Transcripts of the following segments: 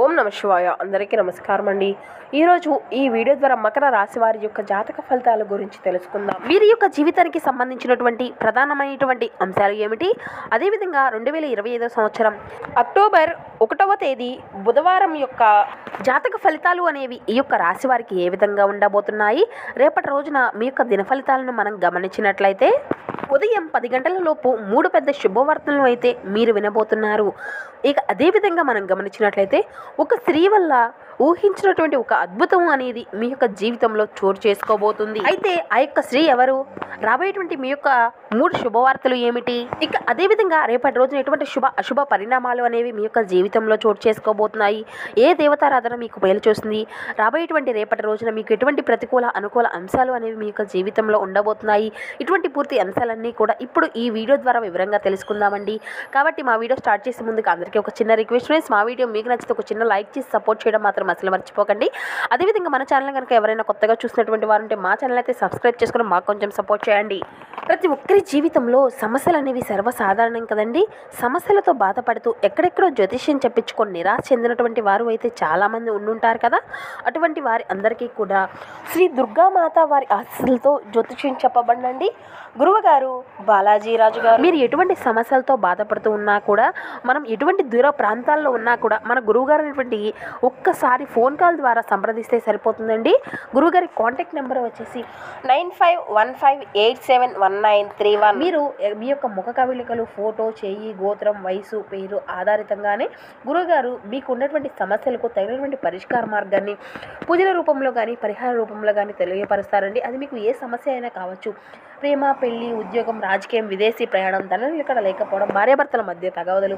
ఓం నమ శివాయ. అందరికీ నమస్కారం అండి. ఈరోజు ఈ వీడియో ద్వారా మకర రాశి వారి యొక్క జాతక ఫలితాల గురించి తెలుసుకుందాం. వీరి యొక్క జీవితానికి సంబంధించినటువంటి ప్రధానమైనటువంటి అంశాలు ఏమిటి, అదేవిధంగా 2025 సంవత్సరం అక్టోబర్ 1వ తేదీ బుధవారం యొక్క జాతక ఫలితాలు అనేవి ఈ యొక్క రాశి వారికి ఏ విధంగా ఉండబోతున్నాయి. రేపటి రోజున మీ యొక్క దిన ఫలితాలను మనం గమనించినట్లయితే ఉదయం 10 గంటల లోపు 3 పెద్ద శుభవార్తలను అయితే మీరు వినబోతున్నారు. ఇక అదేవిధంగా మనం గమనించినట్లయితే ఒక స్త్రీ వల్ల ఊహించినటువంటి ఒక అద్భుతం అనేది మీ యొక్క జీవితంలో చోటు చేసుకోబోతుంది. అయితే ఆ యొక్క స్త్రీ ఎవరు, రాబోయేటువంటి మీ యొక్క 3 శుభవార్తలు ఏమిటి, ఇక అదేవిధంగా రేపటి రోజున ఎటువంటి శుభ అశుభ పరిణామాలు అనేవి మీ యొక్క జీవితంలో చోటు చేసుకోబోతున్నాయి, ఏ దేవతారాధన మీకు మేలు చేస్తుంది, రాబోయేటువంటి రేపటి రోజున మీకు ఎటువంటి ప్రతికూల అనుకూల అంశాలు అనేవి మీ యొక్క జీవితంలో ఉండబోతున్నాయి. ఇటువంటి పూర్తి అంశాలన్నీ కూడా ఇప్పుడు ఈ వీడియో ద్వారా వివరంగా తెలుసుకుందామండి. కాబట్టి మా వీడియో స్టార్ట్ చేసే ముందుకు అందరికీ ఒక చిన్న రిక్వెస్ట్ ఫ్రెండ్స్, మా వీడియో మీకు నచ్చితే ఒక చిన్న లైక్ చేసి సపోర్ట్ చేయడం మాత్రం అసలు మర్చిపోకండి. అదేవిధంగా మన ఛానల్ కనుక ఎవరైనా కొత్తగా చూసినటువంటి వారు ఉంటే మా ఛానల్ అయితే సబ్స్క్రైబ్ చేసుకుని మాకు కొంచెం సపోర్ట్ చేయండి. ప్రతి ఒక్కరి జీవితంలో సమస్యలు అనేవి సర్వసాధారణం కదండి. సమస్యలతో బాధపడుతూ ఎక్కడెక్కడో జ్యోతిష్యం చెప్పించుకొని నిరాశ చెందినటువంటి వారు అయితే చాలామంది ఉండుంటారు కదా. అటువంటి వారి అందరికీ కూడా శ్రీ దుర్గామాత వారి ఆశీస్సులతో జ్యోతిష్యం చెప్పబడినండి. గురువుగారు బాలాజీ రాజు గారు, మీరు ఎటువంటి సమస్యలతో బాధపడుతూ ఉన్నా కూడా, మనం ఎటువంటి దూర ప్రాంతాల్లో ఉన్నా కూడా మన గురువుగారు అనేటువంటి ఒక్కసారి ఫోన్ కాల్ ద్వారా సంప్రదిస్తే సరిపోతుందండి. గురువుగారి కాంటాక్ట్ నెంబర్ వచ్చేసి 9515871931. మీరు మీ యొక్క ముఖ కవళికలు, ఫోటో, చేయి, గోత్రం, వయసు, పేరు ఆధారితంగానే గురువుగారు మీకు ఉన్నటువంటి సమస్యలకు తగినటువంటి పరిష్కార మార్గాన్ని పూజల రూపంలో కానీ పరిహార రూపంలో కానీ తెలియపరుస్తారండి. అది మీకు ఏ సమస్య అయినా కావచ్చు. ప్రేమ, పెళ్లి, ఉద్యోగం, రాజకీయం, విదేశీ ప్రయాణం, ధనం ఇక్కడ లేకపోవడం, భార్యాభర్తల మధ్య తగాదాలు,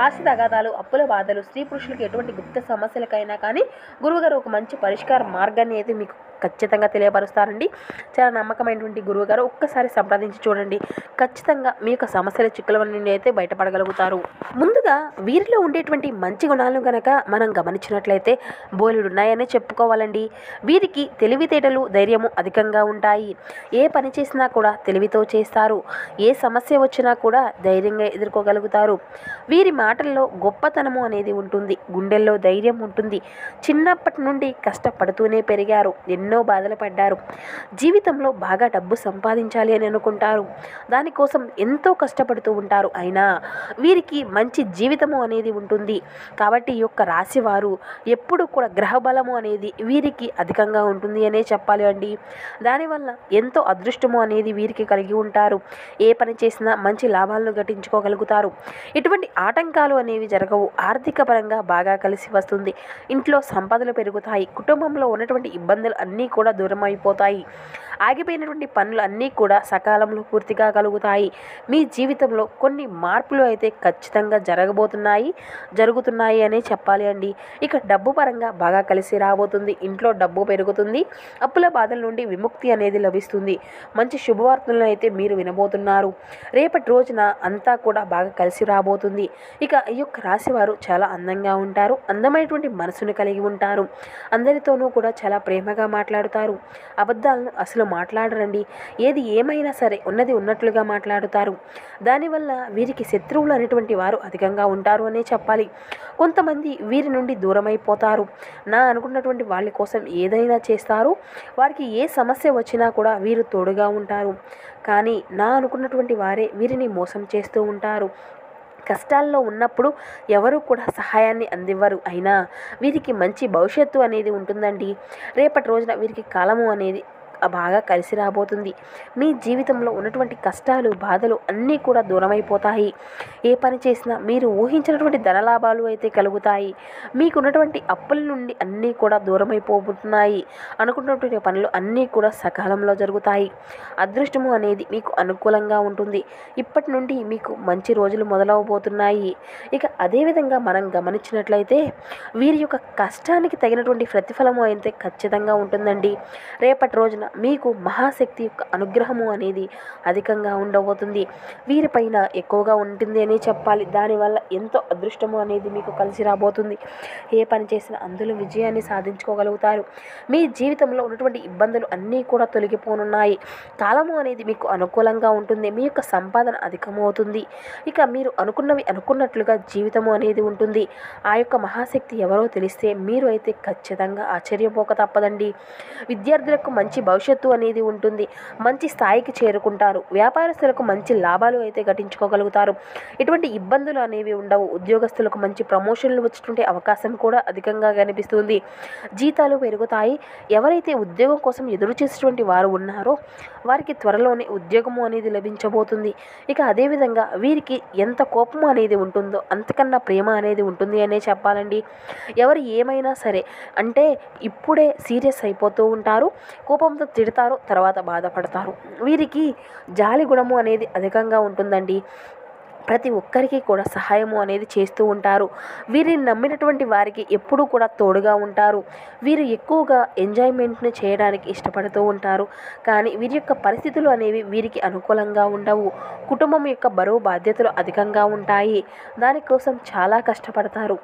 ఆస్తి తగాదాలు, అప్పుల బాధలు, స్త్రీ పురుషులకు ఎటువంటి గుప్త సమస్యలకైనా కానీ గురువుగారు ఒక మంచి పరిష్కార మార్గాన్ని అయితే మీకు ఖచ్చితంగా తెలియపరుస్తారండి. చాలా నమ్మకమైనటువంటి గురువుగారు, ఒక్కసారి సంప్రదించి చూడండి. ఖచ్చితంగా మీ యొక్క సమస్యల చిక్కుల నుండి అయితే బయటపడగలుగుతారు. ముందుగా వీరిలో ఉండేటువంటి మంచి గుణాలను కనుక మనం గమనించినట్లయితే బోలెడున్నాయనే చెప్పుకోవాలండి. వీరికి తెలివితేటలు, ధైర్యము అధికంగా ఉంటాయి. ఏ పని చేసినా కూడా తెలివితో చేస్తారు. ఏ సమస్య వచ్చినా కూడా ధైర్యంగా ఎదుర్కోగలుగుతారు. వీరి మాటల్లో గొప్పతనము అనేది ఉంటుంది. గుండెల్లో ధైర్యం ఉంటుంది. చిన్నప్పటి నుండి కష్టపడుతూనే పెరిగారు. ఎన్నో బాధలు పడ్డారు. జీవితంలో బాగా డబ్బు సంపాదించాలి అని అనుకుంటారు. దానికోసం ఎంతో కష్టపడుతూ ఉంటారు. అయినా వీరికి మంచి జీవితము అనేది ఉంటుంది. కాబట్టి ఈ యొక్క రాశి వారు ఎప్పుడు కూడా గ్రహ బలము అనేది వీరికి అధికంగా ఉంటుంది అనే చెప్పాలి అండి. దానివల్ల ఎంతో అదృష్టము అనేది వీరికి కలిగి ఉంటారు. ఏ పని చేసినా మంచి లాభాలను గట్టించుకోగలుగుతారు. ఇటువంటి ఆటంకాలు అనేవి జరగవు. ఆర్థిక పరంగా బాగా కలిసి వస్తుంది. ఇంట్లో సంపదలు పెరుగుతాయి. కుటుంబంలో ఉన్నటువంటి ఇబ్బందులు అన్నీ కూడా దూరం అయిపోతాయి. ఆగిపోయినటువంటి పనులు అన్నీ కూడా సకాలంలో పూర్తిగా కలుగుతాయి. మీ జీవితంలో కొన్ని మార్పులు అయితే ఖచ్చితంగా జరుగుతున్నాయి అనే చెప్పాలి అండి. ఇక డబ్బు పరంగా బాగా కలిసి రాబోతుంది. ఇంట్లో డబ్బు పెరుగుతుంది. అప్పుల బాధల నుండి విముక్తి అనేది లభిస్తుంది. మంచి శుభవార్తలను అయితే మీరు వినబోతున్నారు. రేపటి రోజున అంతా కూడా బాగా కలిసి రాబోతుంది. ఇక ఈ యొక్క రాశి వారు చాలా అందంగా ఉంటారు. అందమైనటువంటి మనసును కలిగి ఉంటారు. అందరితోనూ కూడా చాలా ప్రేమగా మాట్లాడుతారు. అబద్ధాలను అసలు మాట్లాడరండి. ఏది ఏమైనా సరే ఉన్నది ఉన్నట్లుగా మాట్లాడుతారు. దానివల్ల వీరికి శత్రువులు అనేటువంటి వారు అధికంగా ఉంటారు అనే చెప్పాలి. కొంతమంది వీరి నుండి దూరం అయిపోతారు. నా అనుకున్నటువంటి వాళ్ళ కోసం ఏదైనా చేస్తారు. వారికి ఏ సమస్య వచ్చినా కూడా వీరు తోడుగా ఉంటారు. కానీ నా అనుకున్నటువంటి వారే వీరిని మోసం చేస్తూ ఉంటారు. కష్టాల్లో ఉన్నప్పుడు ఎవరు కూడా సహాయాన్ని అందివ్వరు. అయినా వీరికి మంచి భవిష్యత్తు అనేది ఉంటుందండి. రేపటి రోజున వీరికి కాలము అనేది బాగా కలిసి రాబోతుంది. మీ జీవితంలో ఉన్నటువంటి కష్టాలు, బాధలు అన్నీ కూడా దూరమైపోతాయి. ఏ పని చేసినా మీరు ఊహించినటువంటి ధనలాభాలు అయితే కలుగుతాయి. మీకున్నటువంటి అప్పుల నుండి అన్నీ కూడా దూరమైపోతున్నాయి. అనుకున్నటువంటి పనులు అన్నీ కూడా సకాలంలో జరుగుతాయి. అదృష్టము అనేది మీకు అనుకూలంగా ఉంటుంది. ఇప్పటి నుండి మీకు మంచి రోజులు మొదలవబోతున్నాయి. ఇక అదేవిధంగా మనం గమనించినట్లయితే వీరి యొక్క కష్టానికి తగినటువంటి ప్రతిఫలము అయితే ఖచ్చితంగా ఉంటుందండి. రేపటి రోజున మీకు మహాశక్తి యొక్క అనుగ్రహము అనేది అధికంగా ఉండబోతుంది. వీరిపైన ఎక్కువగా ఉంటుంది అని చెప్పాలి. దానివల్ల ఎంతో అదృష్టము అనేది మీకు కలిసి రాబోతుంది. ఏ పని చేసినా అందులో విజయాన్ని సాధించుకోగలుగుతారు. మీ జీవితంలో ఉన్నటువంటి ఇబ్బందులు అన్నీ కూడా తొలగిపోనున్నాయి. కాలము అనేది మీకు అనుకూలంగా ఉంటుంది. మీ యొక్క సంపాదన అధికమవుతుంది. ఇక మీరు అనుకున్నవి అనుకున్నట్లుగా జీవితము అనేది ఉంటుంది. ఆ యొక్క మహాశక్తి ఎవరో తెలిస్తే మీరు అయితే ఖచ్చితంగా ఆశ్చర్యపోక తప్పదండి. విద్యార్థులకు మంచి భవిష్యత్తు అనేది ఉంటుంది. మంచి స్థాయికి చేరుకుంటారు. వ్యాపారస్తులకు మంచి లాభాలు అయితే గటించుకోగలుగుతారు. ఎటువంటి ఇబ్బందులు అనేవి ఉండవు. ఉద్యోగస్తులకు మంచి ప్రమోషన్లు వచ్చేటువంటి అవకాశం కూడా అధికంగా కనిపిస్తుంది. జీతాలు పెరుగుతాయి. ఎవరైతే ఉద్యోగం కోసం ఎదురు చేసేటువంటి వారు ఉన్నారో వారికి త్వరలోనే ఉద్యోగము అనేది లభించబోతుంది. ఇక అదేవిధంగా వీరికి ఎంత కోపం అనేది ఉంటుందో అంతకన్నా ప్రేమ అనేది ఉంటుంది అనే చెప్పాలండి. ఎవరు ఏమైనా సరే అంటే ఇప్పుడే సీరియస్ అయిపోతూ ఉంటారు. కోపంతో తిడతారు, తర్వాత బాధపడతారు. వీరికి జాలి గుణము అనేది అధికంగా ఉంటుందండి. ప్రతి ఒక్కరికి కూడా సహాయము అనేది చేస్తూ ఉంటారు. వీరిని నమ్మినటువంటి వారికి ఎప్పుడూ కూడా తోడుగా ఉంటారు. వీరు ఎక్కువగా ఎంజాయ్మెంట్ని చేయడానికి ఇష్టపడుతూ ఉంటారు. కానీ వీరి యొక్క పరిస్థితులు అనేవి వీరికి అనుకూలంగా ఉండవు. కుటుంబం యొక్క బరువు బాధ్యతలు అధికంగా ఉంటాయి. దానికోసం చాలా కష్టపడతారు.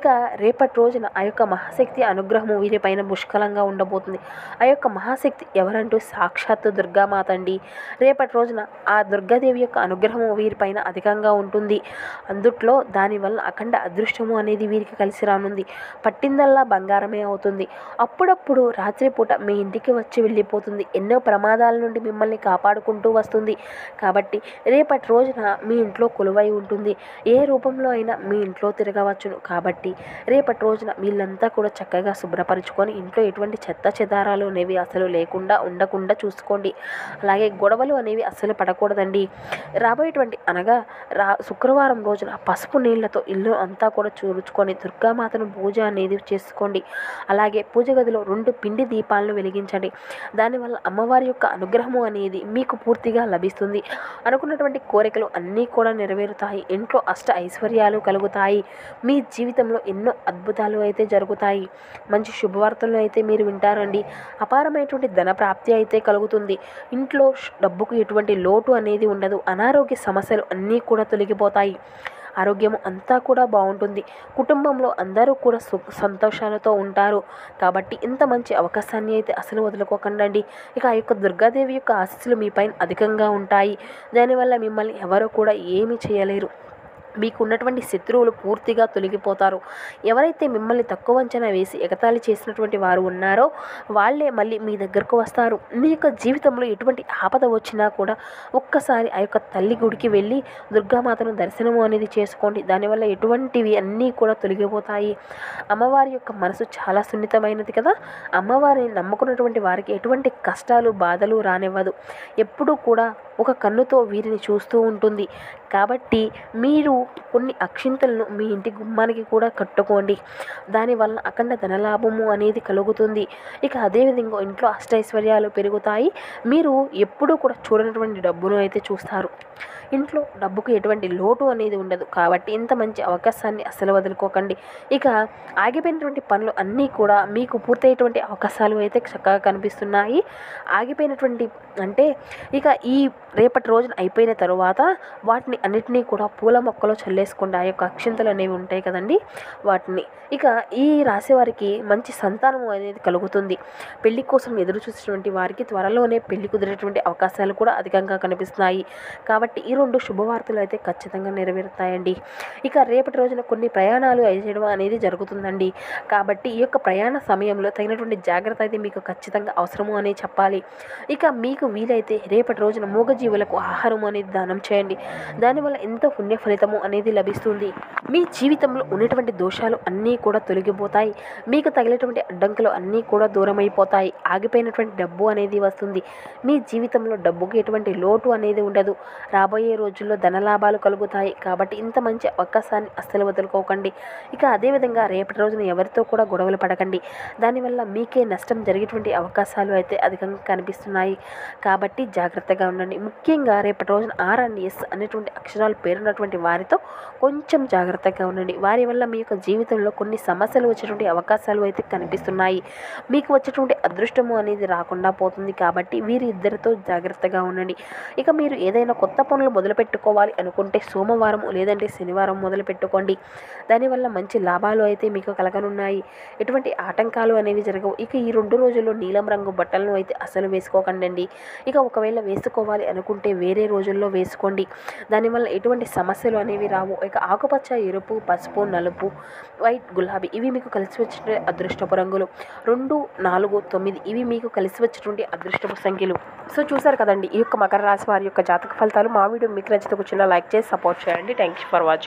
ఇక రేపటి రోజున ఆ యొక్క మహాశక్తి అనుగ్రహము వీరిపైన పుష్కలంగా ఉండబోతుంది. ఆ యొక్క మహాశక్తి ఎవరంటూ సాక్షాత్తు దుర్గామాత అండి. రేపటి రోజున ఆ దుర్గాదేవి యొక్క అనుగ్రహము వీరిపైన అధికంగా ఉంటుంది. అందుట్లో దానివల్ల అఖండ అదృష్టము అనేది వీరికి కలిసి రానుంది. పట్టిందల్లా బంగారమే అవుతుంది. అప్పుడప్పుడు రాత్రిపూట మీ ఇంటికి వచ్చి వెళ్ళిపోతుంది. ఎన్నో ప్రమాదాల నుండి మిమ్మల్ని కాపాడుకుంటూ వస్తుంది. కాబట్టి రేపటి రోజున మీ ఇంట్లో కొలువై ఉంటుంది. ఏ రూపంలో అయినా మీ ఇంట్లో తిరగవచ్చును. కాబట్టి రేపటి రోజున వీళ్ళంతా కూడా చక్కగా శుభ్రపరుచుకొని ఇంట్లో ఎటువంటి చెత్త చెదారాలు అనేవి అసలు లేకుండా ఉండకుండా చూసుకోండి. అలాగే గొడవలు అనేవి అస్సలు పడకూడదండి. రాబోయేటువంటి అనగా శుక్రవారం రోజున పసుపు నీళ్లతో ఇల్లు అంతా కూడా చూరుచుకొని దుర్గామాతను పూజ అనేది చేసుకోండి. అలాగే పూజ గదిలో 2 పిండి దీపాలను వెలిగించండి. దానివల్ల అమ్మవారి యొక్క అనుగ్రహము అనేది మీకు పూర్తిగా లభిస్తుంది. అనుకున్నటువంటి కోరికలు అన్నీ కూడా నెరవేరుతాయి. ఇంట్లో అష్ట ఐశ్వర్యాలు కలుగుతాయి. మీ జీవితంలో ఎన్నో అద్భుతాలు అయితే జరుగుతాయి. మంచి శుభవార్తలను అయితే మీరు వింటారండి. అపారమైనటువంటి ధన ప్రాప్తి అయితే కలుగుతుంది. ఇంట్లో డబ్బుకు ఎటువంటి లోటు అనేది ఉండదు. అనారోగ్య సమస్యలు అన్నీ కూడా తొలగిపోతాయి. ఆరోగ్యం అంతా కూడా బాగుంటుంది. కుటుంబంలో అందరూ కూడా సంతోషాలతో ఉంటారు. కాబట్టి ఇంత మంచి అవకాశాన్ని అయితే అసలు వదులుకోకండి. ఇక ఆ యొక్క దుర్గాదేవి యొక్క ఆశీస్సులు మీ పైన అధికంగా ఉంటాయి. దానివల్ల మిమ్మల్ని ఎవరు కూడా ఏమీ చేయలేరు. మీకు ఉన్నటువంటి శత్రువులు పూర్తిగా తొలగిపోతారు. ఎవరైతే మిమ్మల్ని తక్కువ అంచనా వేసి ఎగతాళి చేసినటువంటి వారు ఉన్నారో వాళ్ళే మళ్ళీ మీ దగ్గరకు వస్తారు. మీ యొక్క జీవితంలో ఎటువంటి ఆపద వచ్చినా కూడా ఒక్కసారి ఆ యొక్క తల్లి గుడికి వెళ్ళి దుర్గామాతను దర్శనము అనేది చేసుకోండి. దానివల్ల ఎటువంటివి అన్నీ కూడా తొలగిపోతాయి. అమ్మవారి యొక్క మనసు చాలా సున్నితమైనది కదా. అమ్మవారిని నమ్ముకున్నటువంటి వారికి ఎటువంటి కష్టాలు బాధలు రానివ్వదు. ఎప్పుడూ కూడా ఒక కన్నుతో వీరిని చూస్తూ ఉంటుంది. కాబట్టి మీరు కొన్ని అక్షింతలను మీ ఇంటి గుమ్మానికి కూడా కట్టుకోండి. దానివల్ల అఖండ ధనలాభము అనేది కలుగుతుంది. ఇక అదేవిధంగా ఇంట్లో అష్టైశ్వర్యాలు పెరుగుతాయి. మీరు ఎప్పుడూ కూడా చూడనటువంటి డబ్బును అయితే చూస్తారు. ఇంట్లో డబ్బుకు ఎటువంటి లోటు అనేది ఉండదు. కాబట్టి ఇంత మంచి అవకాశాన్ని అసలు వదులుకోకండి. ఇక ఆగిపోయినటువంటి పనులు అన్నీ కూడా మీకు పూర్తయ్యేటువంటి అవకాశాలు అయితే చక్కగా కనిపిస్తున్నాయి. ఆగిపోయినటువంటి అంటే ఇక ఈ రేపటి రోజున అయిపోయిన తరువాత వాటిని అన్నిటినీ కూడా పూల మొక్కలో చల్లేసుకోండి. ఆ యొక్క అక్షింతలు అనేవి ఉంటాయి కదండి వాటిని. ఇక ఈ రాశి వారికి మంచి సంతానం అనేది కలుగుతుంది. పెళ్లి కోసం ఎదురు చూసేటువంటి వారికి త్వరలోనే పెళ్లి కుదిరేటువంటి అవకాశాలు కూడా అధికంగా కనిపిస్తున్నాయి. కాబట్టి ఈ 2 శుభవార్తలు అయితే ఖచ్చితంగా నెరవేరుతాయండి. ఇక రేపటి రోజున కొన్ని ప్రయాణాలు చేయడం అనేది జరుగుతుందండి. కాబట్టి ఈ యొక్క ప్రయాణ సమయంలో తగినటువంటి జాగ్రత్త అయితే మీకు ఖచ్చితంగా అవసరము అనే చెప్పాలి. ఇక మీకు వీలైతే రేపటి రోజున మూగజీవులకు ఆహారం అనేది దానం చేయండి. దానివల్ల ఎంతో పుణ్య ఫలితము అనేది లభిస్తుంది. మీ జీవితంలో ఉన్నటువంటి దోషాలు అన్నీ కూడా తొలగిపోతాయి. మీకు తగిలేటువంటి అడ్డంకులు అన్నీ కూడా దూరమైపోతాయి. ఆగిపోయినటువంటి డబ్బు అనేది వస్తుంది. మీ జీవితంలో డబ్బుకి ఎటువంటి లోటు అనేది ఉండదు. రాబోయే రాబోయే రోజుల్లో ధనలాభాలు కలుగుతాయి. కాబట్టి ఇంత మంచి అవకాశాన్ని అస్సలు వదులుకోకండి. ఇక అదేవిధంగా రేపటి రోజున ఎవరితో కూడా గొడవలు పడకండి. దానివల్ల మీకే నష్టం జరిగేటువంటి అవకాశాలు అయితే అధికంగా కనిపిస్తున్నాయి. కాబట్టి జాగ్రత్తగా ఉండండి. ముఖ్యంగా రేపటి రోజున ఆర్ అండ్ ఎస్ అనేటువంటి అక్షరాలు పేరున్నటువంటి వారితో కొంచెం జాగ్రత్తగా ఉండండి. వారి వల్ల మీ యొక్క జీవితంలో కొన్ని సమస్యలు వచ్చేటువంటి అవకాశాలు అయితే కనిపిస్తున్నాయి. మీకు వచ్చేటువంటి అదృష్టము అనేది రాకుండా పోతుంది. కాబట్టి వీరి ఇద్దరితో జాగ్రత్తగా ఉండండి. ఇక మీరు ఏదైనా కొత్త పనులు మొదలు పెట్టుకోవాలి అనుకుంటే సోమవారం లేదంటే శనివారం మొదలు పెట్టుకోండి. దానివల్ల మంచి లాభాలు అయితే మీకు కలగనున్నాయి. ఎటువంటి ఆటంకాలు అనేవి జరగవు. ఇక ఈ 2 రోజుల్లో నీలం రంగు బట్టలను అయితే అసలు వేసుకోకండి. ఇక ఒకవేళ వేసుకోవాలి అనుకుంటే వేరే రోజుల్లో వేసుకోండి. దానివల్ల ఎటువంటి సమస్యలు అనేవి రావు. ఇక ఆకుపచ్చ, ఎరుపు, పసుపు, నలుపు, వైట్, గులాబీ ఇవి మీకు కలిసి వచ్చే అదృష్టపు రంగులు. 2, 4, 9 ఇవి మీకు కలిసి వచ్చేటువంటి అదృష్టపు సంఖ్యలు. సో చూసారు కదండి ఈ యొక్క మకర రాశి వారి యొక్క జాతక ఫలితాలు. మా వీడియో మీకు నచ్చితే ఒక చిన్న లైక్ చేసి సపోర్ట్ చేయండి. Thank you for watching.